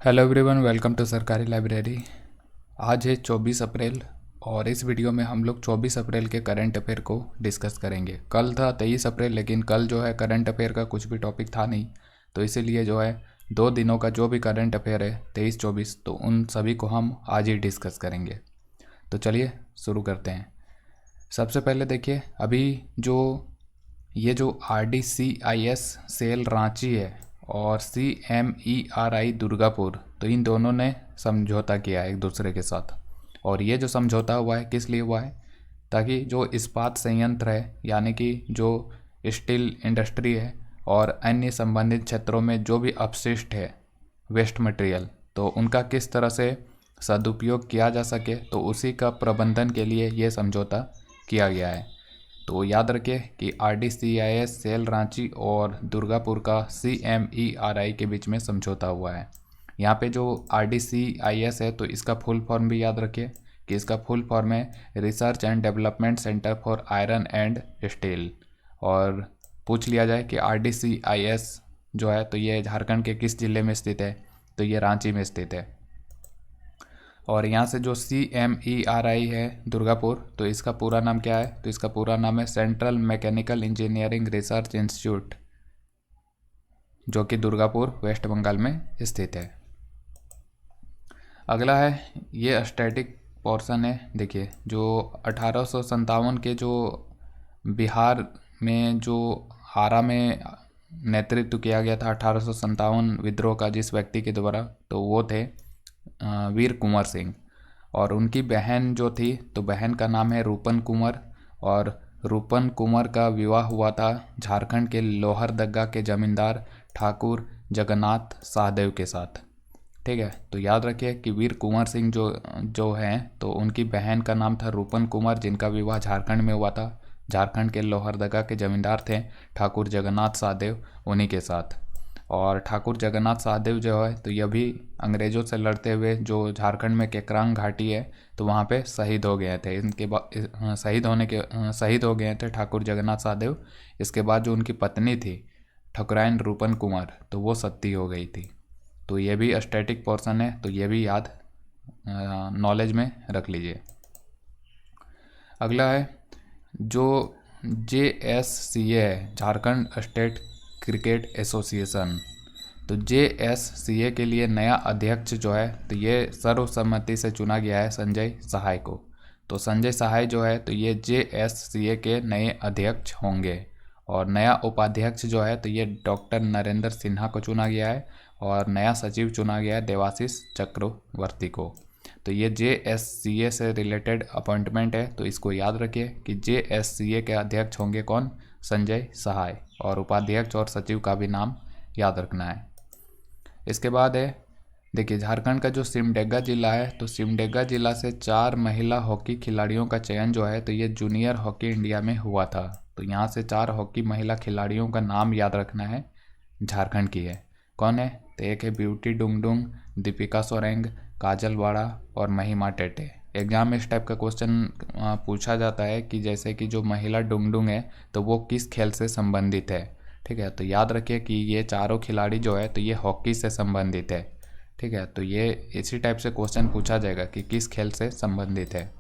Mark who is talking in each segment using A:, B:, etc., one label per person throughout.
A: Hello everyone, welcome to सरकारी library. आज है 24 अप्रैल और इस वीडियो में हम लोग 24 अप्रैल के करंट अफेयर को डिस्कस करेंगे। कल था 23 अप्रैल, लेकिन कल जो है करंट अफेयर का कुछ भी टॉपिक था नहीं, तो इसीलिए जो है 2 दिनों का जो भी करंट अफेयर है 23-24, तो उन सभी को हम आज ही डिस्कस करेंगे। तो चलिए शुरू करते हैं। सबसे पहले देखिए, अभी जो RDCIS सेल रांची है और CMERI दुर्गापुर, तो इन दोनों ने समझौता किया है एक दूसरे के साथ। और ये जो समझौता हुआ है किस लिए हुआ है? ताकि जो इस्पात संयंत्र है, यानी कि जो स्टील इंडस्ट्री है और अन्य संबंधित क्षेत्रों में जो भी अपशिष्ट है, वेस्ट मटेरियल, तो उनका किस तरह से सदुपयोग किया जा सके, तो उसी का प्रबंधन के लिए ये समझौता किया गया है। तो याद रखिए कि RDCIS सेल रांची और दुर्गापुर का CMERI के बीच में समझौता हुआ है। यहाँ पे जो RDCIS है, तो इसका फुल फॉर्म भी याद रखिए कि इसका फुल फॉर्म है research and development centre for iron and steel. और पूछ लिया जाए कि RDCIS जो है तो ये झारखंड के किस जिले में स्थित है, तो ये रांची में स्थित है। और यहाँ से जो CMERI है दुर्गापुर, तो इसका पूरा नाम क्या है? तो इसका पूरा नाम है central mechanical engineering research institute, जो कि दुर्गापुर वेस्ट बंगाल में स्थित है। अगला है ये स्टैटिक पोर्शन है। देखिए, जो 1857 के जो बिहार में जो आरा में नेतृत्व किया गया था 1857 विद्रोह का जिस व्यक्ति के द्वारा, तो वो थे वीर कुंवर सिंह। और उनकी बहन जो थी, तो बहन का नाम है रूपन कुंवर। और रूपन कुंवर का विवाह हुआ था झारखंड के लोहरदगा के जमींदार ठाकुर जगन्नाथ सहदेव के साथ। ठीक है, तो याद रखिए कि वीर कुंवर सिंह जो जो हैं, तो उनकी बहन का नाम था रूपन कुंवर, जिनका विवाह झारखंड में हुआ था। झारखंड के लोहरदगा के जमींदार थे ठाकुर जगन्नाथ सहदेव, उन्हीं के साथ। और ठाकुर जगन्नाथ सहदेव जो है, तो यह भी अंग्रेज़ों से लड़ते हुए जो झारखंड में केकरांग घाटी है, तो वहाँ पे शहीद हो गए थे। इनके बाद शहीद हो गए थे ठाकुर जगन्नाथ सहदेव। इसके बाद जो उनकी पत्नी थी ठकुराइन रूपन कुंवर, तो वो सती हो गई थी। तो ये भी स्टैटिक पोर्शन है, तो ये भी याद नॉलेज में रख लीजिए। अगला है जो JSCA है, झारखंड स्टेट क्रिकेट एसोसिएशन। तो JSCA के लिए नया अध्यक्ष जो है, तो ये सर्वसम्मति से चुना गया है संजय सहाय को। तो संजय सहाय जो है, तो ये JSCA के नए अध्यक्ष होंगे। और नया उपाध्यक्ष जो है, तो ये डॉक्टर नरेंद्र सिन्हा को चुना गया है। और नया सचिव चुना गया है देवाशीष चक्रवर्ती को। तो ये JSCA से रिलेटेड अपॉइंटमेंट है, तो इसको याद रखिए कि JSCA के अध्यक्ष होंगे कौन? संजय सहाय। और उपाध्यक्ष और सचिव का भी नाम याद रखना है। इसके बाद है, देखिए, झारखंड का जो सिमडेगा जिला है, तो सिमडेगा जिला से 4 महिला हॉकी खिलाड़ियों का चयन जो है, तो ये जूनियर हॉकी इंडिया में हुआ था। तो यहाँ से 4 हॉकी महिला खिलाड़ियों का नाम याद रखना है, झारखंड की है। कौन है? तो एक है ब्यूटी डुंगडुंग, दीपिका सोरेंग, काजल वाड़ा और महिमा टेटे। एग्जाम में इस टाइप का क्वेश्चन पूछा जाता है कि जैसे कि जो महिला डुंगडुंग है, तो वो किस खेल से संबंधित है। ठीक है, तो याद रखिए कि ये चारों खिलाड़ी जो है, तो ये हॉकी से संबंधित है। ठीक है, तो ये इसी टाइप से क्वेश्चन पूछा जाएगा कि किस खेल से संबंधित है।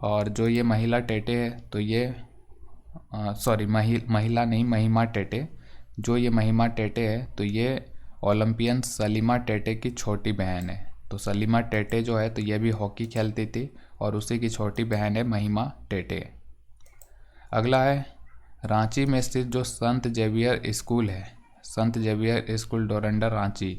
A: और जो ये महिला टेटे है, तो ये सॉरी महिला नहीं, महिमा टेटे। जो ये महिमा टेटे है, तो ये ओलंपियन सलीमा टेटे की छोटी बहन है। तो सलीमा टेटे जो है, तो ये भी हॉकी खेलती थी और उसी की छोटी बहन है महिमा टेटे। अगला है रांची में स्थित जो संत जेवियर स्कूल है, संत जेवियर स्कूल डोरंडा रांची,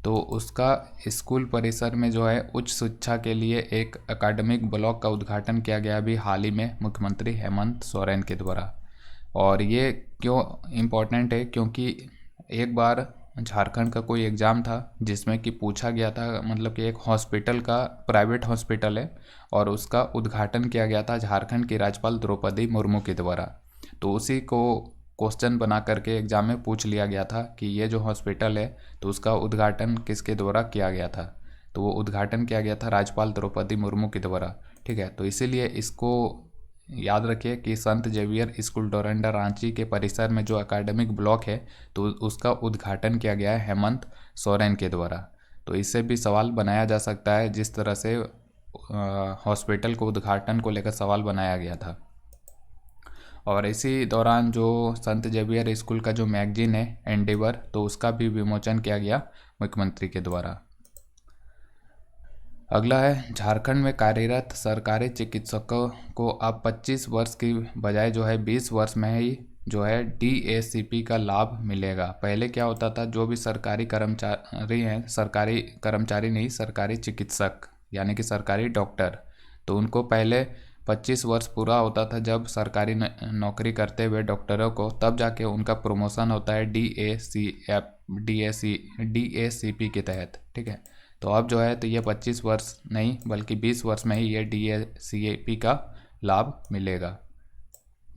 A: तो उसका स्कूल परिसर में जो है उच्च शिक्षा के लिए एक एकेडमिक ब्लॉक का उद्घाटन किया गया अभी हाल ही में मुख्यमंत्री हेमंत सोरेन के द्वारा। और ये क्यों इम्पोर्टेंट है? क्योंकि एक बार झारखंड का कोई एग्ज़ाम था जिसमें कि पूछा गया था, मतलब कि एक हॉस्पिटल का, प्राइवेट हॉस्पिटल है, और उसका उद्घाटन किया गया था झारखंड की राज्यपाल द्रौपदी मुर्मू के द्वारा। तो उसी को क्वेश्चन बना करके एग्ज़ाम में पूछ लिया गया था कि ये जो हॉस्पिटल है, तो उसका उद्घाटन किसके द्वारा किया गया था। तो वो उद्घाटन किया गया था राज्यपाल द्रौपदी मुर्मू के द्वारा। ठीक है, तो इसीलिए इसको याद रखिए कि संत जेवियर स्कूल डोरंडा रांची के परिसर में जो एकेडमिक ब्लॉक है तो उसका उद्घाटन किया गया है हेमंत सोरेन के द्वारा। तो इससे भी सवाल बनाया जा सकता है, जिस तरह से हॉस्पिटल को उद्घाटन को लेकर सवाल बनाया गया था। और इसी दौरान जो संत जेवियर स्कूल का जो मैगजीन है एंडेवर, तो उसका भी विमोचन किया गया मुख्यमंत्री के द्वारा। अगला है झारखंड में कार्यरत सरकारी चिकित्सकों को अब 25 वर्ष की बजाय जो है 20 वर्ष में ही जो है DACP का लाभ मिलेगा। पहले क्या होता था, जो भी सरकारी कर्मचारी हैं, सरकारी कर्मचारी नहीं, सरकारी चिकित्सक यानी कि सरकारी डॉक्टर, तो उनको पहले 25 वर्ष पूरा होता था जब सरकारी नौकरी करते हुए डॉक्टरों को, तब जाके उनका प्रमोशन होता है DACP के तहत। ठीक है, तो अब जो है तो ये 25 वर्ष नहीं बल्कि 20 वर्ष में ही ये DACP का लाभ मिलेगा,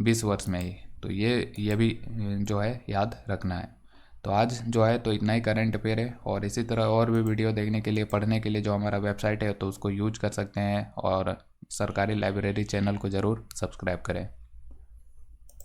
A: 20 वर्ष में ही। तो ये भी जो है याद रखना है। तो आज जो है तो इतना ही करंट अफेयर है, और इसी तरह और भी वीडियो देखने के लिए, पढ़ने के लिए जो हमारा वेबसाइट है तो उसको यूज कर सकते हैं, और सरकारी लाइब्रेरी चैनल को ज़रूर सब्सक्राइब करें।